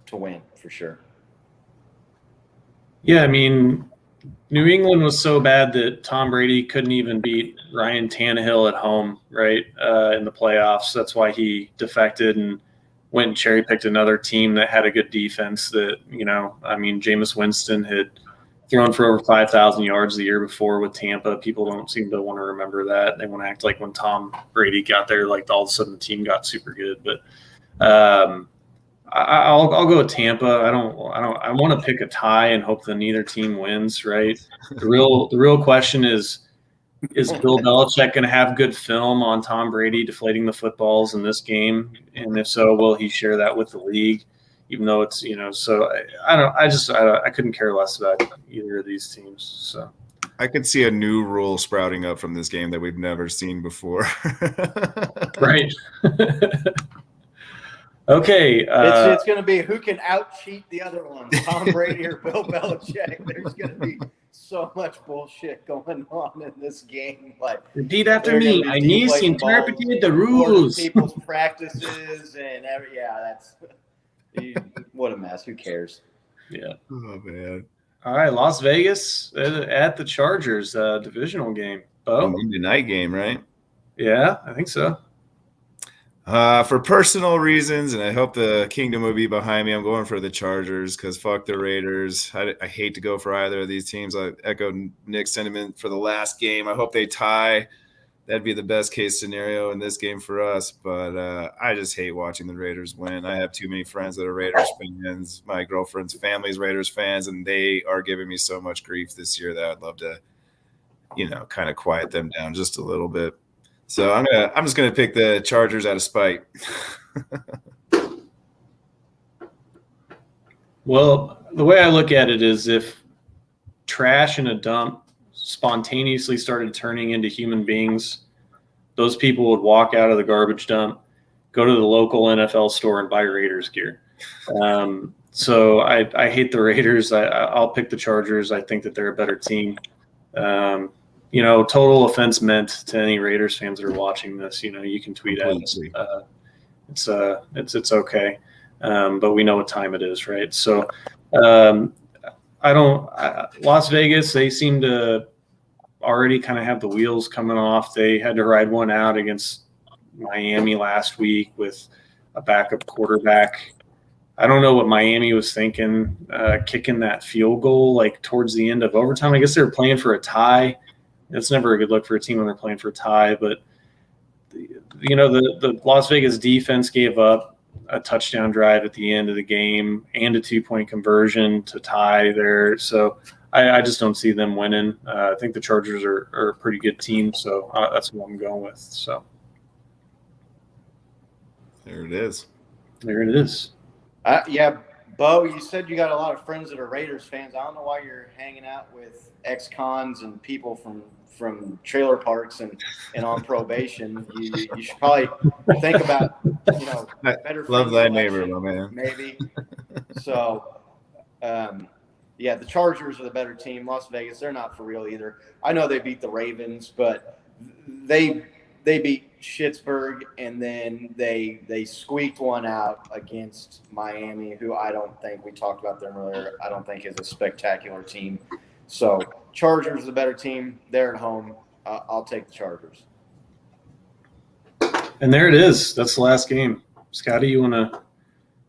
to win for sure. Yeah, I mean, New England was so bad that Tom Brady couldn't even beat Ryan Tannehill at home, right, in the playoffs. That's why he defected and went and cherry-picked another team that had a good defense that, Jameis Winston had thrown for over 5,000 yards the year before with Tampa. People don't seem to want to remember that. They want to act like when Tom Brady got there, like all of a sudden the team got super good. But I'll go with Tampa. I want to pick a tie and hope that neither team wins, right? The real question is Bill Belichick going to have good film on Tom Brady deflating the footballs in this game? And if so, will he share that with the league? Even though it's, so I couldn't care less about either of these teams. So I could see a new rule sprouting up from this game that we've never seen before. Right. Okay. It's going to be who can out-cheat the other one, Tom Brady or Bill Belichick. There's going to be so much bullshit going on in this game. Like, repeat after me. I misinterpreted the rules. People's practices and that's what a mess. Who cares? Yeah. Oh man. All right, Las Vegas at the Chargers, divisional game. A Bo? Monday night game, right? Yeah, I think so. For personal reasons, and I hope the kingdom will be behind me, I'm going for the Chargers because fuck the Raiders. I hate to go for either of these teams. I echo Nick's sentiment for the last game. I hope they tie. That'd be the best case scenario in this game for us. But I just hate watching the Raiders win. I have too many friends that are Raiders fans. My girlfriend's family's Raiders fans, and they are giving me so much grief this year that I'd love to, kind of quiet them down just a little bit. So I'm just gonna pick the Chargers out of spite. Well, the way I look at it is if trash in a dump spontaneously started turning into human beings, those people would walk out of the garbage dump, go to the local NFL store and buy Raiders gear. So I hate the Raiders. I'll pick the Chargers. I think that they're a better team. Total offense meant to any Raiders fans that are watching this. You can tweet at us. It's okay, but we know what time it is, right? So Las Vegas, they seem to already kind of have the wheels coming off. They had to ride one out against Miami last week with a backup quarterback. I don't know what Miami was thinking, kicking that field goal like towards the end of overtime. I guess they were playing for a tie. It's never a good look for a team when they're playing for a tie, but the Las Vegas defense gave up a touchdown drive at the end of the game and a 2-point conversion to tie there. So I just don't see them winning. I think the Chargers are a pretty good team, so that's what I'm going with. So There it is. there it is. Yeah, Bo, you said you got a lot of friends that are Raiders fans. I don't know why you're hanging out with ex-cons and people from trailer parks and on probation. You should probably think about, better. Love thy neighbor, my man. Maybe. So, yeah, the Chargers are the better team. Las Vegas, they're not for real either. I know they beat the Ravens, but they beat Pittsburgh, and then they squeaked one out against Miami, who I don't think, we talked about them earlier, I don't think is a spectacular team. So Chargers are the better team. They're at home. I'll take the Chargers. And there it is. That's the last game. Scotty, you want to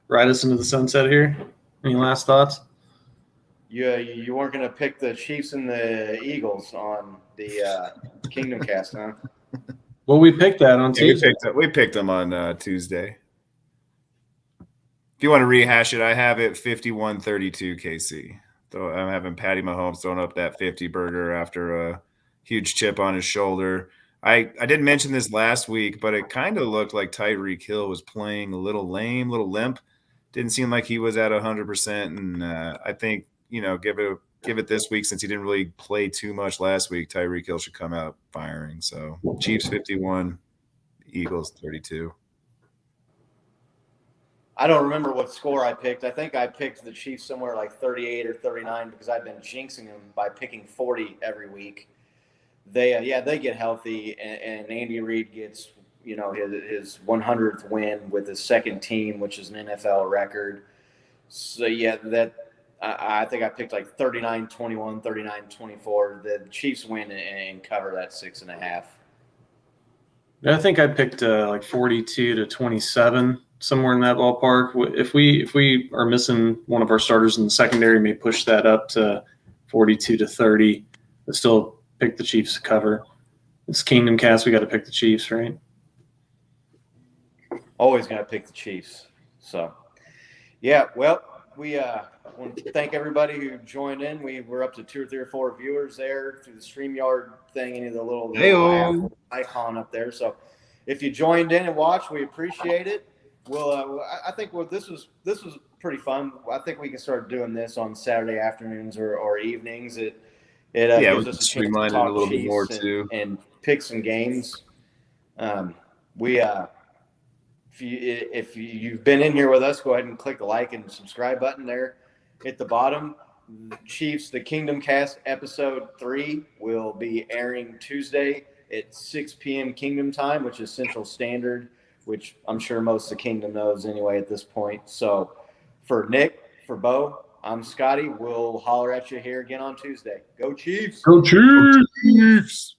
ride us into the sunset here? Any last thoughts? You weren't going to pick the Chiefs and the Eagles on the Kingdom Cast, huh? Well, we picked that on Tuesday. We picked them on Tuesday. If you want to rehash it, I have it 51-32 KC. So I'm having Patty Mahomes throwing up that 50 burger after a huge chip on his shoulder. I didn't mention this last week, but it kind of looked like Tyreek Hill was playing a little lame, little limp. Didn't seem like he was at 100%. And I think, give it this week, since he didn't really play too much last week, Tyreek Hill should come out firing. So Chiefs 51, Eagles 32. I don't remember what score I picked. I think I picked the Chiefs somewhere like 38 or 39 because I've been jinxing them by picking 40 every week. They get healthy, and Andy Reid gets his 100th win with his second team, which is an NFL record. So yeah, I think I picked like 39-21, 39-24. The Chiefs win and cover that 6.5. I think I picked like 42-27, somewhere in that ballpark. If we are missing one of our starters in the secondary, may push that up to 42-30. But still pick the Chiefs to cover. It's Kingdom Cast. We got to pick the Chiefs, right? Always got to pick the Chiefs. So, yeah. Well, we want to thank everybody who joined in. We're up to 2 or 3 or 4 viewers there through the StreamYard thing, and the little icon up there. So, if you joined in and watched, we appreciate it. I think this was pretty fun. I think we can start doing this on Saturday afternoons or evenings. It gives us a chance to talk a little bit more too and pick some games. If you've been in here with us, go ahead and click the like and subscribe button there at the bottom. Chiefs, the Kingdom Cast episode 3 will be airing Tuesday at 6 p.m. Kingdom time, which is Central Standard, which I'm sure most of the Kingdom knows anyway at this point. So for Nick, for Bo, I'm Scotty. We'll holler at you here again on Tuesday. Go Chiefs! Go Chiefs!